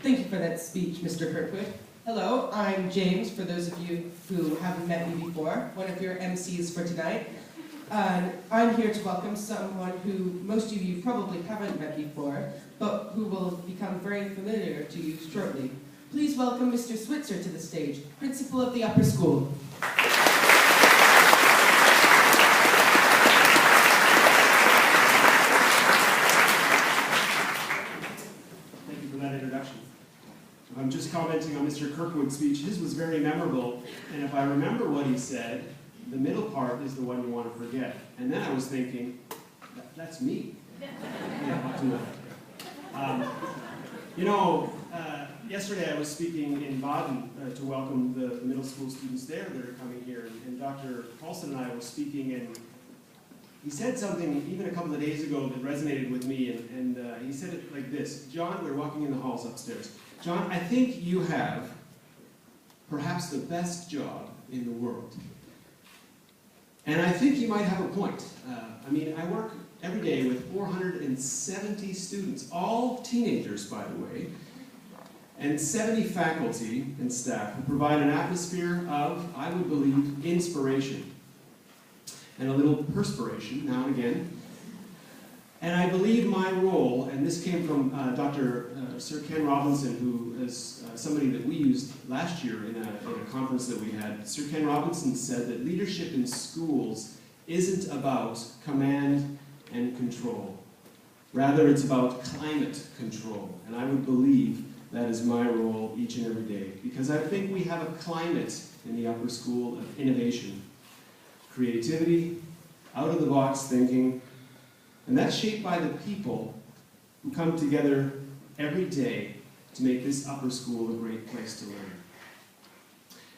Thank you for that speech, Mr. Kirkwood. Hello, I'm James, for those of you who haven't met me before, one of your MCs for tonight. I'm here to welcome someone who most of you probably haven't met before, but who will become very familiar to you shortly. Please welcome Mr. Switzer to the stage, principal of the upper school. I'm just commenting on Mr. Kirkwood's speech. His was very memorable, and if I remember what he said, the middle part is the one you want to forget. And then I was thinking, that's me. Yesterday I was speaking in Baden to welcome the middle school students there that are coming here, and Dr. Paulson and I were speaking, and he said something even a couple of days ago that resonated with me, and he said it like this: John, we're walking in the halls upstairs. John, I think you have perhaps the best job in the world. And I think you might have a point. I work every day with 470 students, all teenagers, by the way, and 70 faculty and staff who provide an atmosphere of, I would believe, inspiration and a little perspiration now and again. And I believe my role, and this came from Sir Ken Robinson, who is somebody that we used last year in a conference that we had. Sir Ken Robinson said that leadership in schools isn't about command and control. Rather, it's about climate control. And I would believe that is my role each and every day, because I think we have a climate in the upper school of innovation, creativity, out-of-the-box thinking, and that's shaped by the people who come together every day to make this upper school a great place to learn.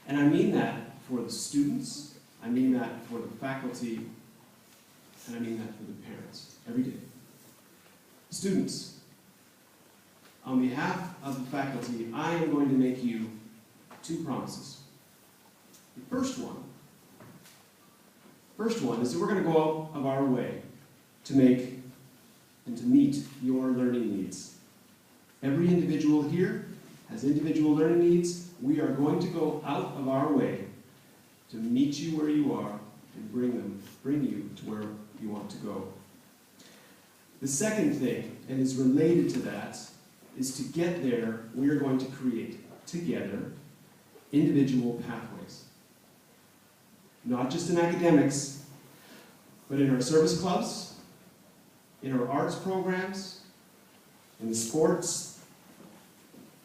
And I mean that for the students, I mean that for the faculty, and I mean that for the parents, every day. Students, on behalf of the faculty, I am going to make you two promises. The first one is that we're going to go out of our way to make and to meet your learning needs. Every individual here has individual learning needs. We are going to go out of our way to meet you where you are and bring you to where you want to go. The second thing, and is related to that, is to get there, we are going to create together individual pathways. Not just in academics, but in our service clubs, in our arts programs, in the sports,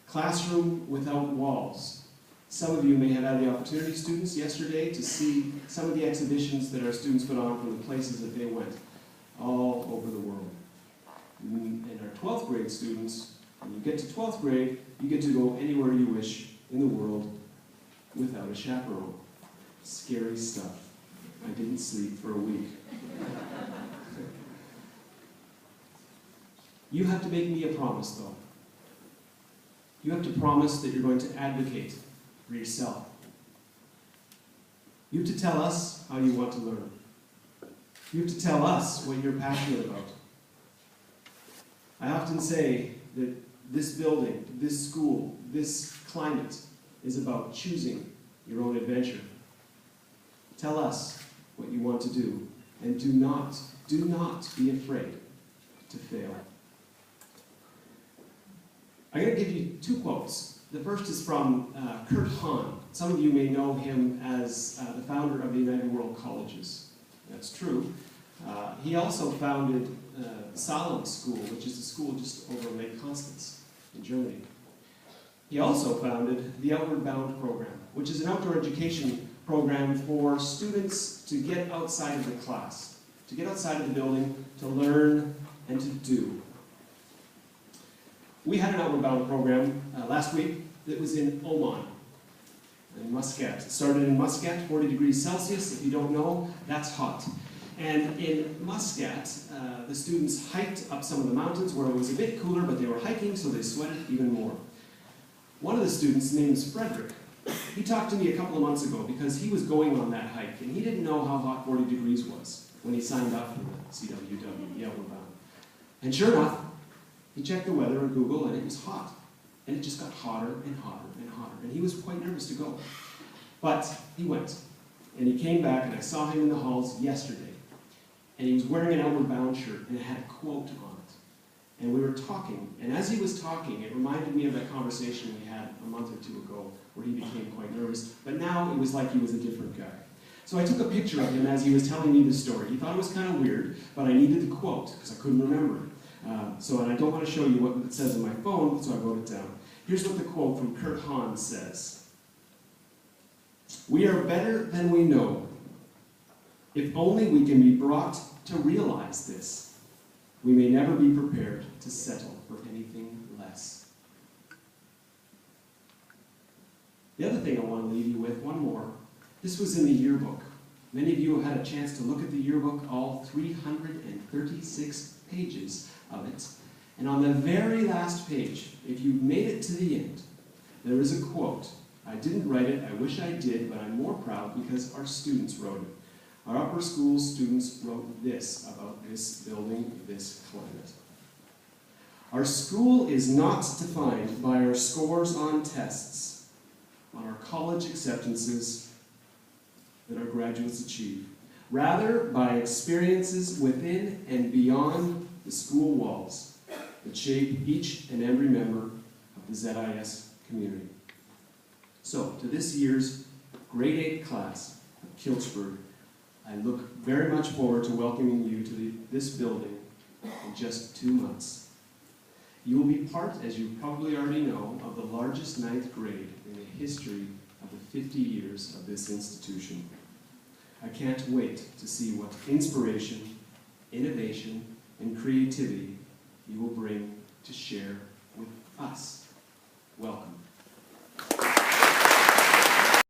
classroom without walls. Some of you may have had the opportunity, students, yesterday to see some of the exhibitions that our students put on from the places that they went all over the world. And our 12th grade students, when you get to 12th grade, you get to go anywhere you wish in the world without a chaperone. Scary stuff. I didn't sleep for a week. You have to make me a promise, though. You have to promise that you're going to advocate for yourself. You have to tell us how you want to learn. You have to tell us what you're passionate about. I often say that this building, this school, this climate is about choosing your own adventure. Tell us what you want to do, and do not be afraid to fail. I'm going to give you two quotes. The first is from Kurt Hahn. Some of you may know him as the founder of the United World Colleges. That's true. He also founded Salem School, which is a school just over Lake Constance in Germany. He also founded the Outward Bound program, which is an outdoor education program for students to get outside of the class, to get outside of the building, to learn and to do. We had an Outward Bound program last week that was in Oman, in Muscat. It started in Muscat, 40 degrees Celsius. If you don't know, that's hot. And in Muscat, the students hiked up some of the mountains where it was a bit cooler, but they were hiking, so they sweated even more. One of the students, named Frederick, he talked to me a couple of months ago because he was going on that hike, and he didn't know how hot 40 degrees was when he signed up for the CWW, the Outward Bound. And sure enough, he checked the weather on Google, and it was hot. And it just got hotter and hotter and hotter. And he was quite nervous to go. But he went. And he came back, and I saw him in the halls yesterday. And he was wearing an Outward Bound shirt, and it had a quote on it. And we were talking, and as he was talking, it reminded me of that conversation we had a month or two ago, where he became quite nervous. But now it was like he was a different guy. So I took a picture of him as he was telling me the story. He thought it was kind of weird, but I needed the quote, because I couldn't remember it. And I don't want to show you what it says on my phone, so I wrote it down. Here's what the quote from Kurt Hahn says. "We are better than we know. If only we can be brought to realize this, we may never be prepared to settle for anything less." The other thing I want to leave you with, one more. This was in the yearbook. Many of you have had a chance to look at the yearbook, all 336 pages of it. And on the very last page, if you made it to the end, there is a quote. I didn't write it, I wish I did, but I'm more proud because our students wrote it. Our upper school students wrote this about this building, this climate. "Our school is not defined by our scores on tests, on our college acceptances that our graduates achieve. Rather, by experiences within and beyond the school walls that shape each and every member of the ZIS community." So, to this year's grade 8 class of Kilchberg, I look very much forward to welcoming you to this building in just 2 months. You will be part, as you probably already know, of the largest 9th grade in the history of the 50 years of this institution. I can't wait to see what inspiration, innovation, and creativity you will bring to share with us.